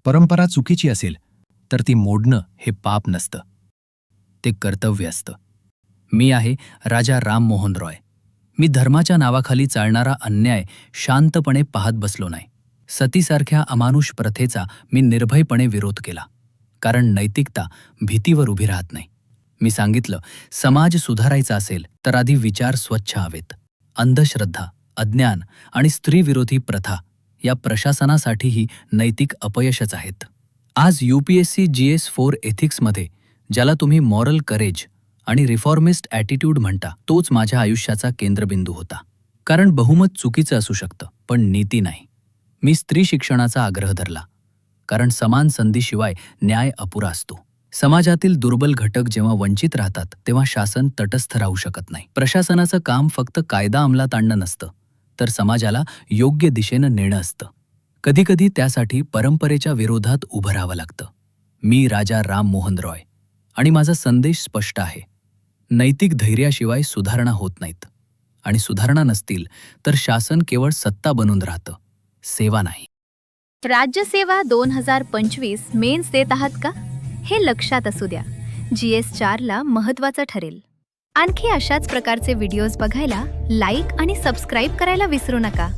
परंपरा चुकीची असेल तर ती मोडणं हे पाप नसतं, ते कर्तव्य असतं. मी आहे राजा राम मोहन रॉय. मी धर्माच्या नावाखाली चालणारा अन्याय शांतपणे पाहत बसलो नाही. सतीसारख्या अमानुष प्रथेचा मी निर्भयपणे विरोध केला, कारण नैतिकता भीतीवर उभी राहत नाही. मी सांगितलं, समाज सुधारायचा असेल तर आधी विचार स्वच्छ हवेत. अंधश्रद्धा, अज्ञान आणि स्त्रीविरोधी प्रथा या प्रशासनासाठीही नैतिक अपयशच आहेत. आज UPSC GS4 एथिक्समध्ये ज्याला तुम्ही मॉरल करेज आणि रिफॉर्मिस्ट ॲटिट्यूड म्हणता, तोच माझ्या आयुष्याचा केंद्रबिंदू होता. कारण बहुमत चुकीचं असू शकतं, पण नीती नाही. मी स्त्री शिक्षणाचा आग्रह धरला, कारण समान संधीशिवाय न्याय अपुरा असतो. समाजातील दुर्बल घटक जेव्हा वंचित राहतात तेव्हा शासन तटस्थ राहू शकत नाही. प्रशासनाचं काम फक्त कायदा अंमलात आणणं नसतं, तर समाजाला योग्य दिशेनं नेणं असतं. कधीकधी त्यासाठी परंपरेच्या विरोधात उभं राहावं लागतं. मी राजा राम मोहन रॉय आणि माझा संदेश स्पष्ट आहे. नैतिक धैर्याशिवाय सुधारणा होत नाहीत, आणि सुधारणा नसतील तर शासन केवळ सत्ता बनून राहतं, सेवा नाही. राज्यसेवा 2025 मेन्स देत आहात का? हे लक्षात असू द्या. GS4 ला महत्त्वाचं ठरेल. आणखी अशाच प्रकारचे व्हिडिओज बघायला लाईक आणि सबस्क्राईब करायला विसरू नका.